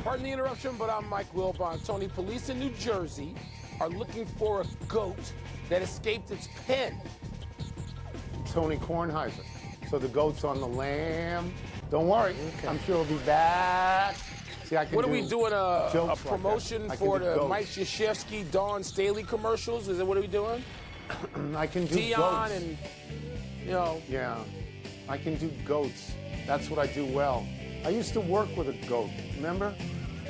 Pardon the interruption, but I'm Mike Wilbon. Tony, police in New Jersey are looking for a goat that escaped its pen. Tony Kornheiser. So the goat's on the lam. Don't worry, I'm sure he'll be back. See, I can What are we doing? A promotion like for the Mike Krzyzewski, Dawn Staley commercials? Is that what are we doing? I can do Dion goats. and, you know. Yeah, I can do goats. That's what I do well. I used to work with a goat, remember?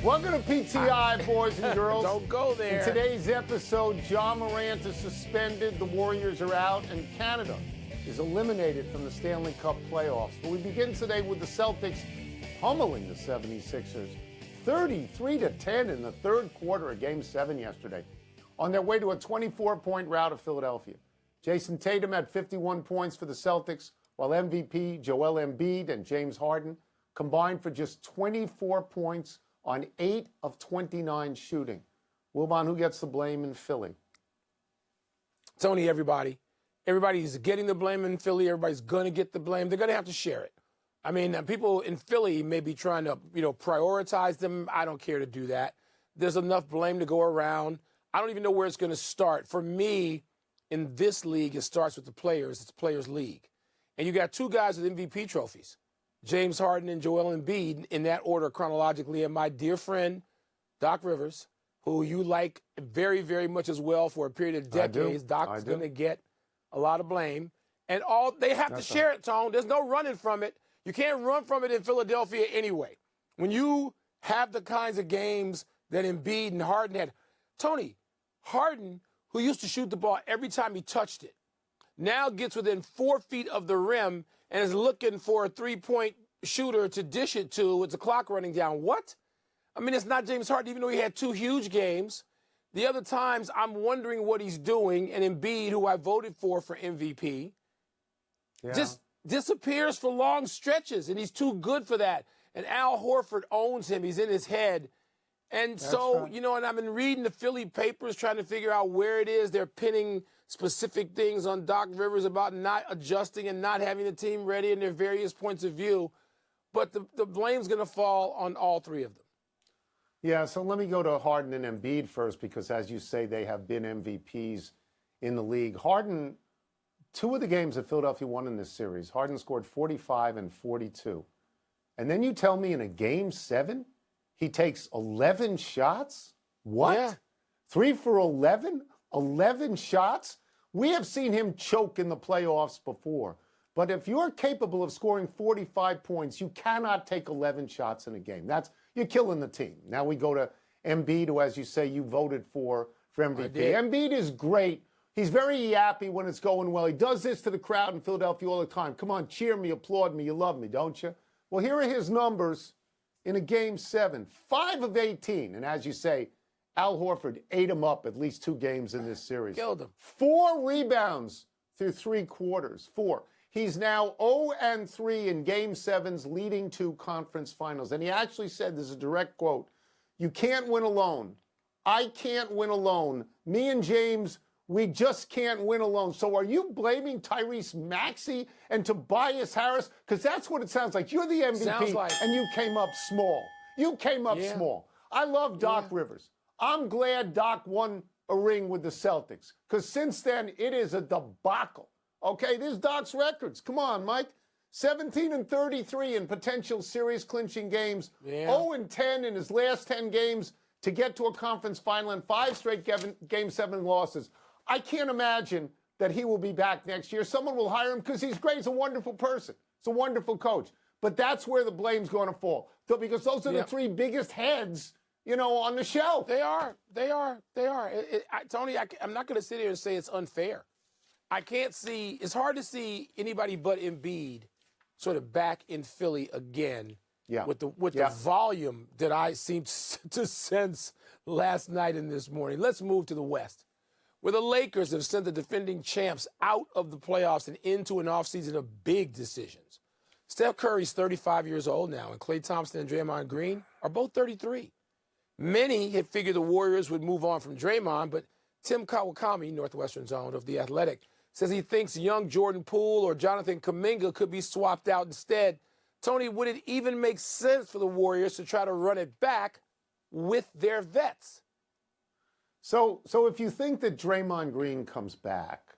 Welcome to PTI, boys and girls. Don't go there. In today's episode, Ja Morant is suspended, the Warriors are out, and Canada is eliminated from the Stanley Cup playoffs. But we begin today with the Celtics pummeling the 76ers 33-10 in the third quarter of Game 7 yesterday on their way to a 24-point rout of Philadelphia. Jason Tatum had 51 points for the Celtics, while MVP Joel Embiid and James Harden combined for just 24 points on 8 of 29 shooting. Wilbon, who gets the blame in Philly? Tony, everybody. Everybody's getting the blame in Philly. Everybody's going to get the blame. They're going to have to share it. I mean, people in Philly may be trying to, prioritize them. I don't care to do that. There's enough blame to go around. I don't even know where it's going to start. For me, in this league, it starts with the players. It's a players' league. And you got two guys with MVP trophies, James Harden and Joel Embiid, in that order chronologically, and my dear friend, Doc Rivers, who you like very, very much as well for a period of decades. Doc's going to get a lot of blame. And they have to share it, Tone. There's no running from it. You can't run from it in Philadelphia anyway. When you have the kinds of games that Embiid and Harden had. Tony, Harden, who used to shoot the ball every time he touched it, now gets within 4 feet of the rim and is looking for a three-point shooter to dish it to with the clock running down. What? I mean, it's not James Harden, even though he had two huge games. The other times, I'm wondering what he's doing, and Embiid, who I voted for MVP, just disappears for long stretches, and he's too good for that. And Al Horford owns him. He's in his head. And and I've been reading the Philly papers trying to figure out where it is they're pinning specific things on Doc Rivers about not adjusting and not having the team ready in their various points of view. But the blame's going to fall on all three of them. Yeah, so let me go to Harden and Embiid first because, as you say, they have been MVPs in the league. Harden, 2 of the games that Philadelphia won in this series, Harden scored 45 and 42. And then you tell me in a Game 7, he takes 11 shots? What? Yeah. 3 for 11? 11 shots? We have seen him choke in the playoffs before. But if you're capable of scoring 45 points, you cannot take 11 shots in a game. You're killing the team. Now we go to Embiid, who, as you say, you voted for MVP. Embiid is great. He's very yappy when it's going well. He does this to the crowd in Philadelphia all the time. Come on, cheer me, applaud me. You love me, don't you? Well, here are his numbers in a Game 7. 5 of 18. And as you say, Al Horford ate him up at least 2 games in this series. Killed him. 4 rebounds through 3 quarters. 4. He's now 0-3 in Game 7s leading to conference finals. And he actually said, this is a direct quote, "You can't win alone. I can't win alone. Me and James, we just can't win alone." So are you blaming Tyrese Maxey and Tobias Harris? Because that's what it sounds like. You're the MVP, and you came up small. You came up small. I love Doc Rivers. I'm glad Doc won a ring with the Celtics, because since then, it is a debacle. Okay, there's Doc's records. Come on, Mike. 17 and 33 in potential series-clinching games. 0-10 in his last 10 games to get to a conference final, and 5 straight Game 7 losses. I can't imagine that he will be back next year. Someone will hire him because he's great. He's a wonderful person. He's a wonderful coach. But that's where the blame's going to fall, because those are the 3 biggest heads, on the shelf. They are. Tony, I'm not going to sit here and say it's unfair. I can't see – it's hard to see anybody but Embiid sort of back in Philly again with the volume that I seemed to sense last night and this morning. Let's move to the West, where the Lakers have sent the defending champs out of the playoffs and into an offseason of big decisions. Steph Curry's 35 years old now, and Klay Thompson and Draymond Green are both 33. Many had figured the Warriors would move on from Draymond, but Tim Kawakami, Northwestern Zone of The Athletic, says he thinks young Jordan Poole or Jonathan Kuminga could be swapped out instead. Tony, would it even make sense for the Warriors to try to run it back with their vets. So if you think that Draymond Green comes back,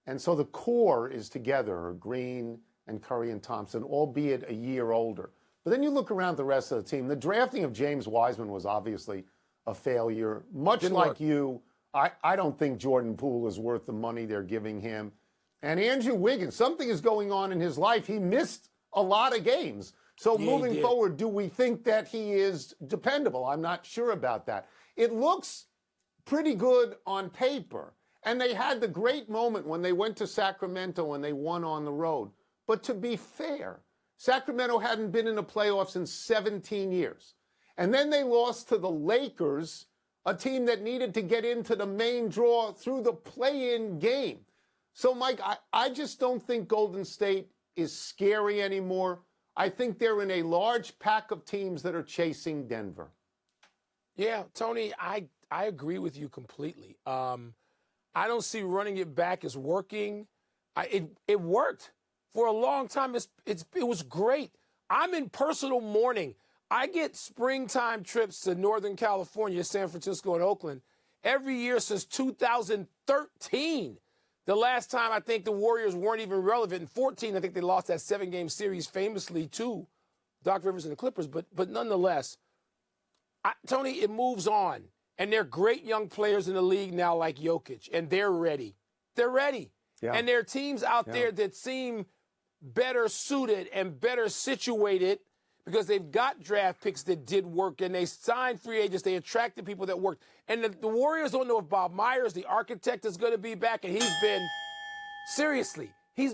and so the core is together, Green and Curry and Thompson, albeit a year older. But then you look around the rest of the team. The drafting of James Wiseman was obviously a failure. Much Didn't like work. you, I don't think Jordan Poole is worth the money they're giving him. And Andrew Wiggins, something is going on in his life. He missed a lot of games. So Yeah, he moving did. forward, do we think that he is dependable? I'm not sure about that. It looks pretty good on paper. And they had the great moment when they went to Sacramento and they won on the road. But to be fair, Sacramento hadn't been in the playoffs in 17 years. And then they lost to the Lakers, a team that needed to get into the main draw through the play-in game. So, Mike, I just don't think Golden State is scary anymore. I think they're in a large pack of teams that are chasing Denver. Yeah, Tony, I agree with you completely. I don't see running it back as working. It worked for a long time. It was great. I'm in personal mourning. I get springtime trips to Northern California, San Francisco, and Oakland every year since 2013. The last time I think the Warriors weren't even relevant. In 14, I think they lost that 7-game series famously to Doc Rivers and the Clippers. But nonetheless, Tony, it moves on. And they're great young players in the league now like Jokic, and they're ready. They're ready. Yeah. And there are teams out there that seem better suited and better situated because they've got draft picks that did work, and they signed free agents. They attracted people that worked. And the Warriors don't know if Bob Myers, the architect, is going to be back, and he's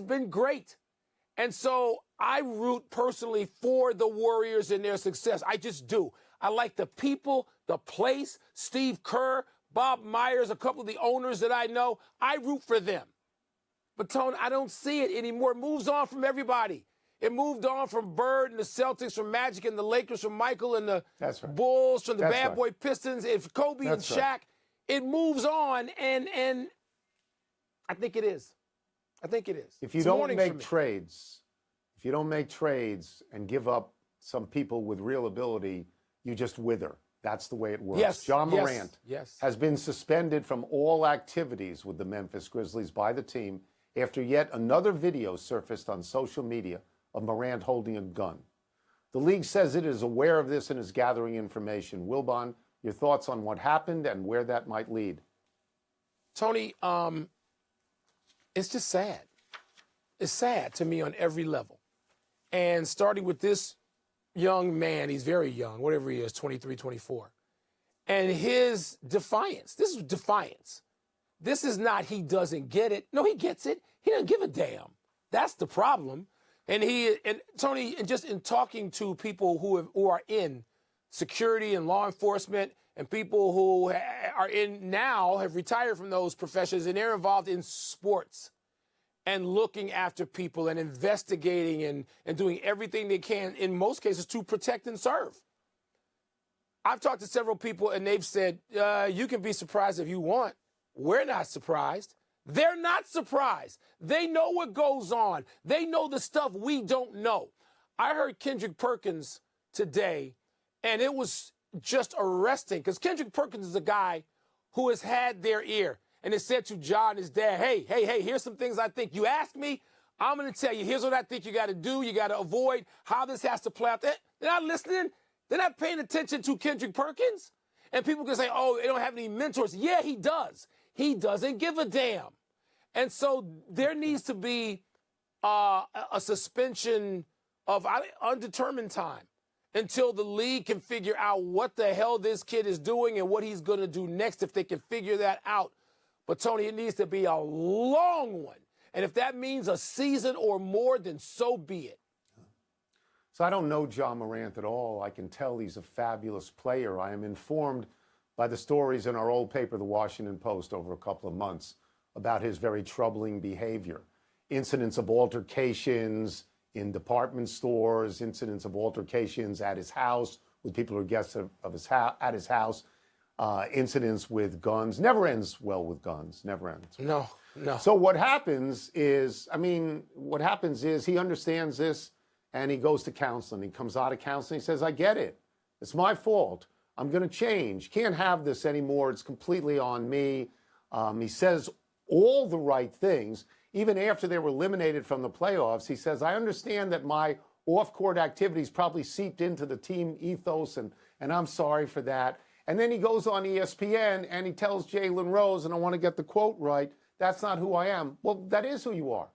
been great. And so I root personally for the Warriors and their success. I just do. I like the people, the place, Steve Kerr, Bob Myers, a couple of the owners that I know. I root for them. But, Tone, I don't see it anymore. It moves on from everybody. It moved on from Bird and the Celtics, from Magic and the Lakers, from Michael and the Bulls, from the Bad Boy Pistons, and from Kobe and Shaq. It moves on, and I think it is. I think it is. If you don't make trades, and give up some people with real ability, you just wither. That's the way it works. Yes, John Morant yes. has been suspended from all activities with the Memphis Grizzlies by the team after yet another video surfaced on social media of Morant holding a gun. The league says it is aware of this and is gathering information. Wilbon, your thoughts on what happened and where that might lead? Tony, it's just sad. It's sad to me on every level. And starting with this young man, he's very young, whatever he is, 23, 24. And his defiance, this is defiance. This is not he doesn't get it. No, he gets it. He doesn't give a damn. That's the problem. And Tony, just in talking to people who are in security and law enforcement and people who are in now, have retired from those professions, and they're involved in sports and looking after people and investigating and doing everything they can, in most cases, to protect and serve. I've talked to several people, and they've said, you can be surprised if you want. We're not surprised. They're not surprised. They know what goes on. They know the stuff we don't know. I heard Kendrick Perkins today, and it was just arresting, because Kendrick Perkins is a guy who has had their ear. And it said to John, his dad, hey, here's some things I think. You ask me, I'm going to tell you, here's what I think you got to do. You got to avoid how this has to play out. They're not listening. They're not paying attention to Kendrick Perkins. And people can say, oh, they don't have any mentors. Yeah, he does. He doesn't give a damn. And so there needs to be a suspension of undetermined time until the league can figure out what the hell this kid is doing and what he's going to do next, if they can figure that out. But, Tony, it needs to be a long one. And if that means a season or more, then so be it. So I don't know John Morant at all. I can tell he's a fabulous player. I am informed by the stories in our old paper, the Washington Post, over a couple of months about his very troubling behavior. Incidents of altercations in department stores, incidents of altercations at his house with people who are guests at his house, incidents with guns. Never ends well with guns. Never ends. No. So what happens is he understands this, and he goes to counseling. He comes out of counseling. He says, I get it. It's my fault. I'm going to change. Can't have this anymore. It's completely on me. He says all the right things. Even after they were eliminated from the playoffs, he says, I understand that my off-court activities probably seeped into the team ethos, and I'm sorry for that. And then he goes on ESPN and he tells Jalen Rose, and I want to get the quote right, that's not who I am. Well, that is who you are.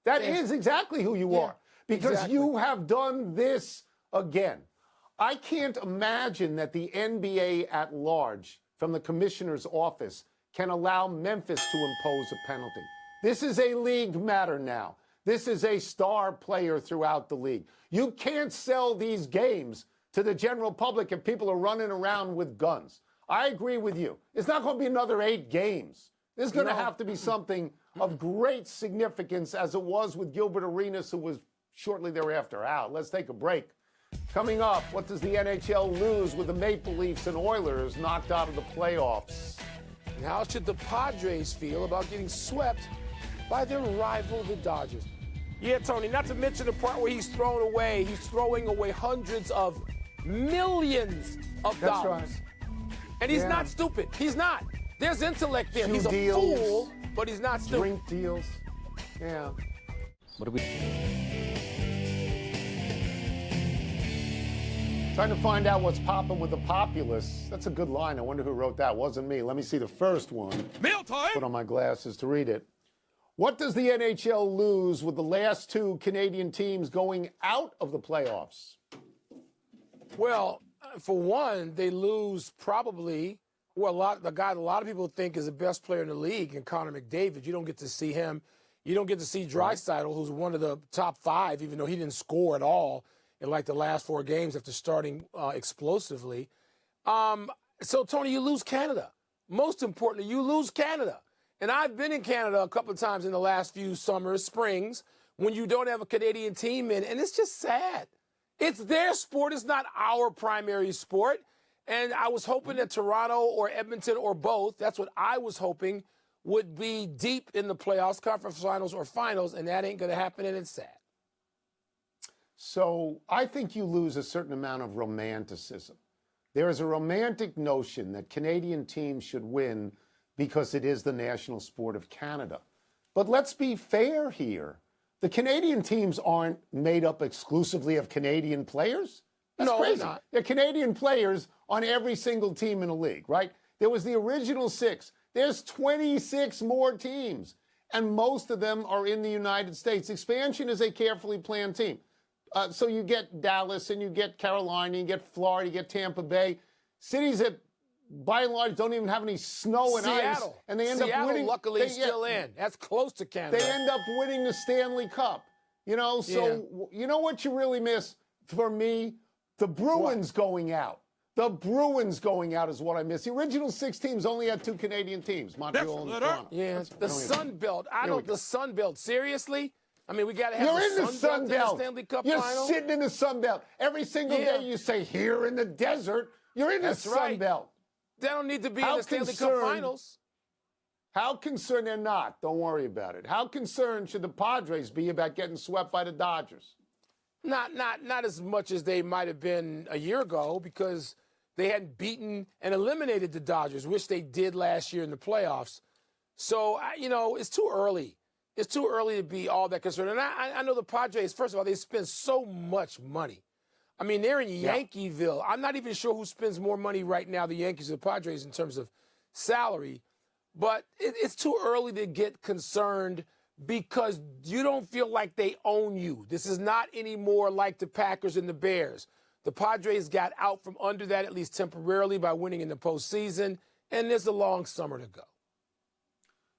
That is exactly who you are. Because you have done this again. I can't imagine that the NBA at large, from the commissioner's office, can allow Memphis to impose a penalty. This is a league matter now. This is a star player throughout the league. You can't sell these games to the general public if people are running around with guns. I agree with you. It's not going to be another 8 games. There's going to have to be something of great significance, as it was with Gilbert Arenas, who was shortly thereafter out. Let's take a break. Coming up, what does the NHL lose with the Maple Leafs and Oilers knocked out of the playoffs? And how should the Padres feel about getting swept by their rival, the Dodgers? Yeah, Tony, not to mention the part where he's throwing away hundreds of millions of dollars. That's right. And he's not stupid. He's not. There's intellect there. He's a fool, but he's not stupid. Drink deals. Yeah. What do we... Trying to find out what's popping with the populace. That's a good line. I wonder who wrote that. Wasn't me. Let me see the first one. Mail time! Put on my glasses to read it. What does the NHL lose with the last 2 Canadian teams going out of the playoffs? Well, for one, they lose probably the guy a lot of people think is the best player in the league, and Connor McDavid. You don't get to see him. You don't get to see Draisaitl, who's one of the top 5, even though he didn't score at all in like the last 4 games after starting explosively. So, Tony, you lose Canada. Most importantly, you lose Canada. And I've been in Canada a couple of times in the last few summers, springs, when you don't have a Canadian team in, and it's just sad. It's their sport. It's not our primary sport. And I was hoping that Toronto or Edmonton or both, that's what I was hoping, would be deep in the playoffs, conference finals or finals, and that ain't going to happen, and it's sad. So I think you lose a certain amount of romanticism. There is a romantic notion that Canadian teams should win because it is the national sport of Canada. But let's be fair here. The Canadian teams aren't made up exclusively of Canadian players. That's crazy. They're not. They're Canadian players on every single team in the league, right? There was the original 6. There's 26 more teams, and most of them are in the United States. Expansion is a carefully planned team. So you get Dallas, and you get Carolina, you get Florida, you get Tampa Bay, cities that by and large don't even have any snow and ice, and they end up winning. Luckily, still in. That's close to Canada. They end up winning the Stanley Cup. You know, so you know what you really miss for me? The Bruins going out. The Bruins going out is what I miss. The original 6 teams only had 2 Canadian teams, Montreal and Toronto. Yeah, the Sun Belt. The Sun Belt. Seriously? I mean, we got to have the Sun Belt. Stanley Cup You're final. sitting in the Sun Belt. Every single day you say, here in the desert, you're in the Sun Belt. They don't need to be in the Stanley Cup finals. How concerned they're not? Don't worry about it. How concerned should the Padres be about getting swept by the Dodgers? Not as much as they might have been a year ago, because they hadn't beaten and eliminated the Dodgers, which they did last year in the playoffs. So, it's too early. It's too early to be all that concerned. And I know the Padres, first of all, they spend so much money. I mean, they're in Yankeeville. I'm not even sure who spends more money right now, the Yankees or the Padres, in terms of salary. But it's too early to get concerned, because you don't feel like they own you. This is not anymore like the Packers and the Bears. The Padres got out from under that, at least temporarily, by winning in the postseason, and there's a long summer to go.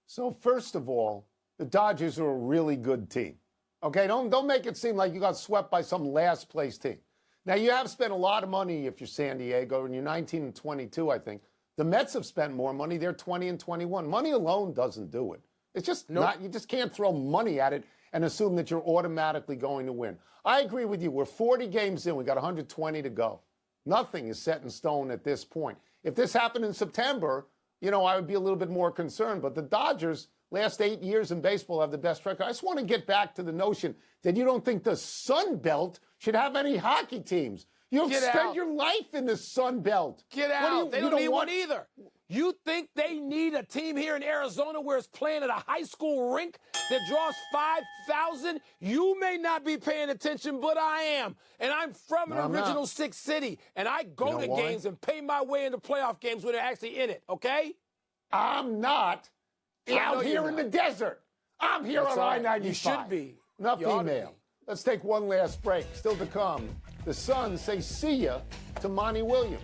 So first of all, the Dodgers are a really good team. Okay, don't make it seem like you got swept by some last place team. Now, you have spent a lot of money if you're San Diego, and you're 19 and 22, I think. The Mets have spent more money. They're 20 and 21. Money alone doesn't do it. It's just not, you just can't throw money at it and assume that you're automatically going to win. I agree with you. We're 40 games in. We got 120 to go. Nothing is set in stone at this point. If this happened in September, I would be a little bit more concerned. But the Dodgers, last 8 years in baseball, have the best record. I just want to get back to the notion that you don't think the Sun Belt should have any hockey teams. You've Get spent out. your life in the Sun Belt. Get What do out. you- They you don't need want- one either. You think they need a team here in Arizona where it's playing at a high school rink that draws 5,000? You may not be paying attention, but I am. And I'm from an No, I'm original not. 6 city, and I go You know to why? games and pay my way into playoff games when they're actually in it, okay? I'm not know out here you're in not. the desert. I'm here That's on all right. I-95. You should be. Enough You ought to email. be. Let's take one last break. Still to come. The Suns say see ya to Monty Williams.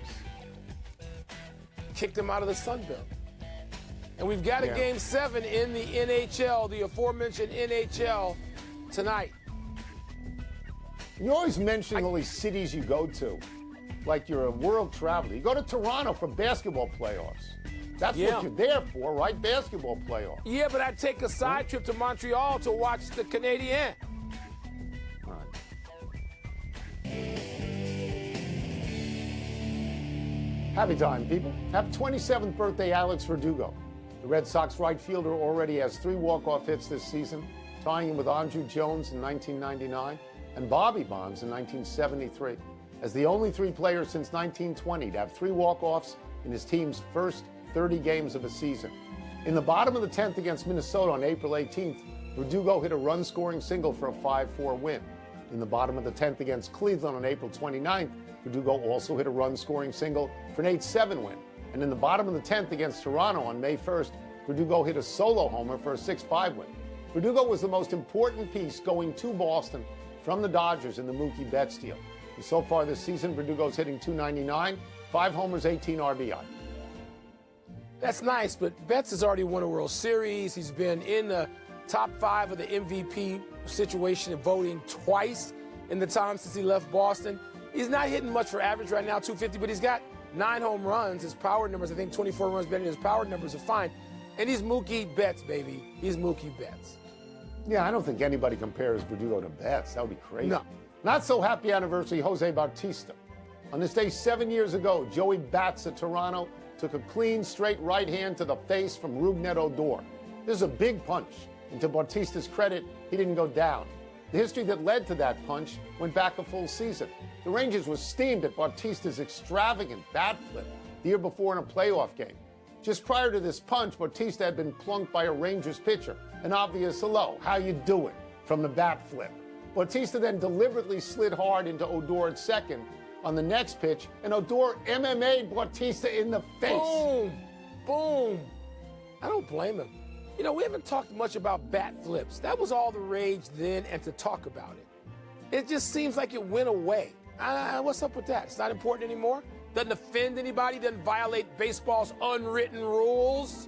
Kicked him out of the Sun Belt. And we've got a Yeah. Game 7 in the NHL, the aforementioned NHL, tonight. You're always mentioning all these cities you go to, like you're a world traveler. You go to Toronto for basketball playoffs. That's Yeah. what you're there for, right? Basketball playoffs. Yeah, but I'd take a side trip to Montreal to watch the Canadiens. All right. Happy time, people. Happy 27th birthday, Alex Verdugo. The Red Sox right fielder already has 3 walk-off hits this season, tying him with Andrew Jones in 1999 and Bobby Bonds in 1973, as the only 3 players since 1920 to have 3 walk-offs in his team's first 30 games of a season. In the bottom of the 10th against Minnesota on April 18th, Verdugo hit a run-scoring single for a 5-4 win. In the bottom of the 10th against Cleveland on April 29th, Verdugo also hit a run-scoring single for an 8-7 win. And in the bottom of the 10th against Toronto on May 1st, Verdugo hit a solo homer for a 6-5 win. Verdugo was the most important piece going to Boston from the Dodgers in the Mookie Betts deal. And so far this season, Verdugo's hitting .299, 5 homers, 18 RBI. That's nice, but Betts has already won a World Series. He's been in the top 5 of the MVP situation and voting twice in the time since he left Boston. He's not hitting much for average right now, 250, but he's got 9 home runs. His power numbers, I think 24 runs better. His power numbers are fine. And he's Mookie Betts, baby. He's Mookie Betts. Yeah, I don't think anybody compares Verdugo to Betts. That would be crazy. No. Not so happy anniversary, Jose Bautista. On this day 7 years ago, Joey Bats of Toronto took a clean, straight right hand to the face from Rougned Odor. This is a big punch, and to Bautista's credit, he didn't go down. The history that led to that punch went back a full season. The Rangers were steamed at Bautista's extravagant bat flip the year before in a playoff game. Just prior to this punch, Bautista had been plunked by a Rangers pitcher, an obvious hello, how you doing, from the bat flip. Bautista then deliberately slid hard into Odor at second on the next pitch, and Odor MMA'd Bautista in the face. Boom! Boom! I don't blame him. You know, we haven't talked much about bat flips. That was all the rage then, and to talk about it. It just seems like it went away. What's up with that? It's not important anymore? Doesn't offend anybody? Doesn't violate baseball's unwritten rules?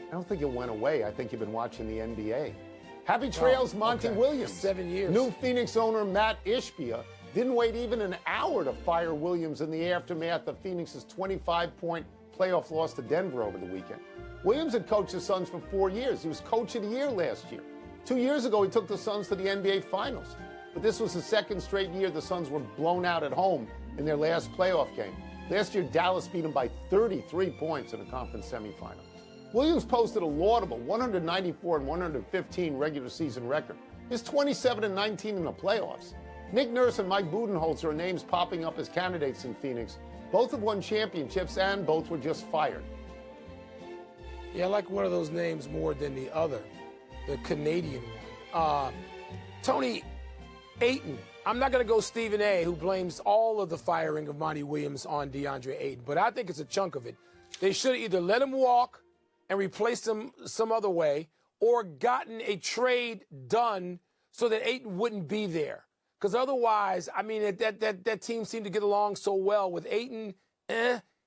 I don't think it went away. I think you've been watching the NBA. Happy trails, Monty okay. Williams. 7 years. New Phoenix owner Matt Ishbia didn't wait even an hour to fire Williams in the aftermath of Phoenix's 25-point playoff loss to Denver over the weekend. Williams had coached the Suns for 4 years. He was coach of the year last year. 2 years ago, he took the Suns to the NBA Finals. But this was the second straight year the Suns were blown out at home in their last playoff game. Last year, Dallas beat them by 33 points in a conference semifinal. Williams posted a laudable 194 and 115 regular season record. His 27 and 19 in the playoffs. Nick Nurse and Mike Budenholzer are names popping up as candidates in Phoenix. Both have won championships and both were just fired. Yeah, I like one of those names more than the other, the Canadian one. Tony Ayton. I'm not going to go Stephen A., who blames all of the firing of Monty Williams on DeAndre Ayton, but I think it's a chunk of it. They should have either let him walk and replaced him some other way, or gotten a trade done so that Ayton wouldn't be there. Because otherwise, I mean, that team seemed to get along so well. With Ayton,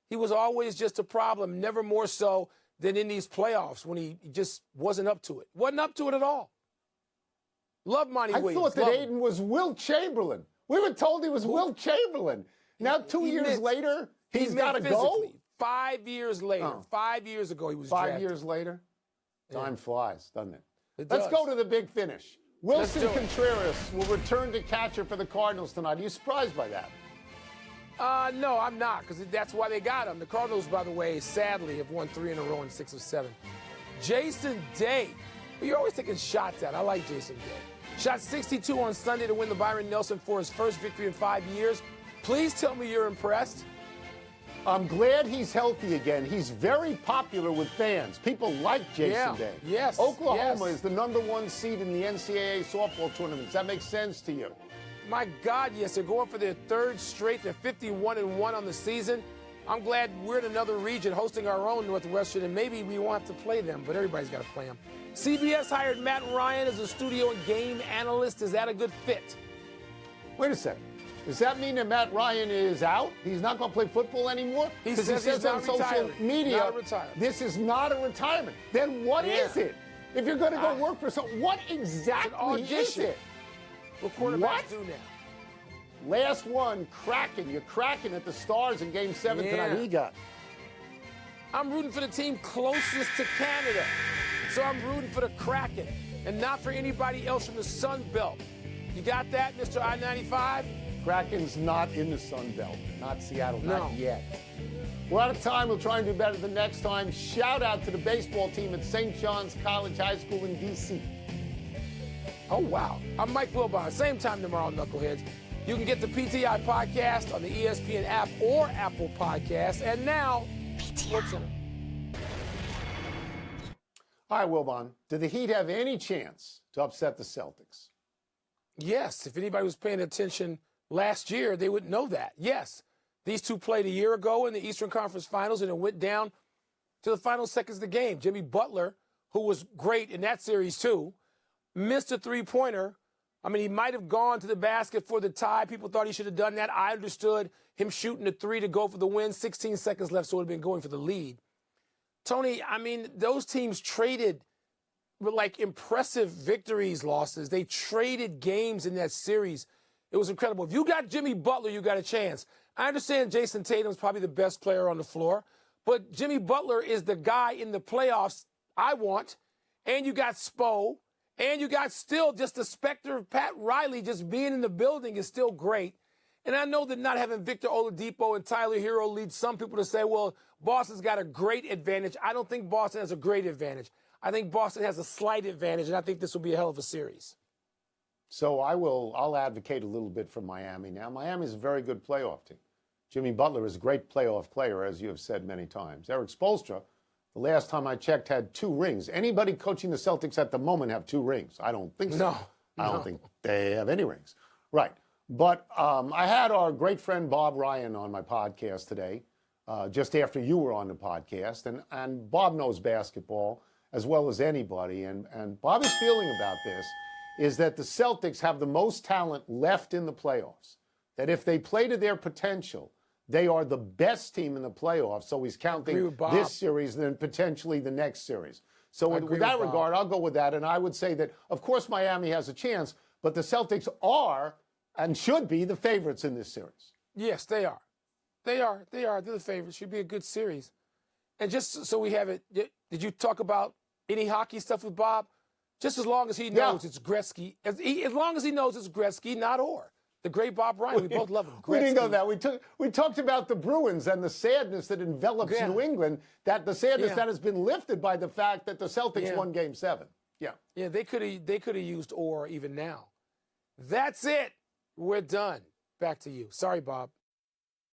he was always just a problem, never more so than in these playoffs when he just wasn't up to it. Wasn't up to it at all. Love Monty Williams. I thought that Ayton was Wilt Chamberlain. We were told he was Wilt Chamberlain. Now, 2 years later, he's got to go? 5 years later. 5 years ago, he was drafted. 5 years later? Time flies, doesn't it? does. Let's go to the big finish. Wilson do it. Contreras will return to catcher for the Cardinals tonight. Are you surprised by that? No, I'm not, because that's why they got him. The Cardinals, by the way, sadly, have won 3 in a row in 6 of 7. Jason Day. You're always taking shots at. I like Jason Day. Shot 62 on Sunday to win the Byron Nelson for his first victory in 5 years. Please tell me you're impressed. I'm glad he's healthy again. He's very popular with fans. People like Jason Day. Yes. Oklahoma is the #1 seed in the NCAA softball tournament. Does that make sense to you? My God, yes. They're going for their third straight. They're 51-1 on the season. I'm glad we're in another region hosting our own Northwestern, and maybe we won't have to play them, but everybody's got to play them. CBS hired Matt Ryan as a studio and game analyst. Is that a good fit? Wait a second. Does that mean that Matt Ryan is out? He's not going to play football anymore? He says he's on not social retiring. media, Not a retirement. this is not a retirement. Then what is it? If you're going to go work for someone, what exactly is it? What quarterbacks What? do now. Last one, Kraken. You're cracking at the Stars in Game 7 tonight. Who you got? I'm rooting for the team closest to Canada. So I'm rooting for the Kraken and not for anybody else from the Sun Belt. You got that, Mr. I-95? Kraken's not in the Sun Belt. Not Seattle, not No. yet. We're out of time. We'll try and do better the next time. Shout out to the baseball team at St. John's College High School in D.C. Oh, wow. I'm Mike Wilbon. Same time tomorrow, Knuckleheads. You can get the PTI podcast on the ESPN app or Apple Podcasts. And now, SportsCenter. All right, Wilbon. Do the Heat have any chance to upset the Celtics? Yes, if anybody was paying attention last year, they would know that. Yes, these two played a year ago in the Eastern Conference Finals, and it went down to the final seconds of the game. Jimmy Butler, who was great in that series too, missed a three-pointer. I mean, he might have gone to the basket for the tie. People thought he should have done that. I understood him shooting the three to go for the win. 16 seconds left, so it would have been going for the lead. Tony, I mean, those teams traded with like impressive victories, losses. They traded games in that series. It was incredible. If you got Jimmy Butler, you got a chance. I understand Jason Tatum's probably the best player on the floor, but Jimmy Butler is the guy in the playoffs I want. And you got Spo, and you got still just the specter of Pat Riley just being in the building is still great. And I know that not having Victor Oladipo and Tyler Hero leads some people to say, well, Boston's got a great advantage. I don't think Boston has a great advantage. I think Boston has a slight advantage, and I think this will be a hell of a series. So I'll advocate a little bit for Miami now. Miami's a very good playoff team. Jimmy Butler is a great playoff player, as you have said many times. Eric Spoelstra, the last time I checked, had 2 rings. Anybody coaching the Celtics at the moment have 2 rings? I don't think so. No. I don't think they have any rings. Right. But I had our great friend Bob Ryan on my podcast today, just after you were on the podcast. And Bob knows basketball as well as anybody. And Bob's feeling about this is that the Celtics have the most talent left in the playoffs, that if they play to their potential, they are the best team in the playoffs. So he's counting this series and then potentially the next series. So with that regard, I'll go with that. And I would say that, of course, Miami has a chance, but the Celtics are and should be the favorites in this series. Yes, they are. They are. They're the favorites. Should be a good series. And just so we have it, did you talk about any hockey stuff with Bob? Just as long as he knows it's Gretzky. As long as he knows it's Gretzky, not Orr. The great Bob Ryan. We both love him. We didn't go that. We talked about the Bruins and the sadness that envelops New England, that the sadness that has been lifted by the fact that the Celtics won Game 7. Yeah. Yeah, they could have used Orr even now. That's it. We're done. Back to you. Sorry, Bob.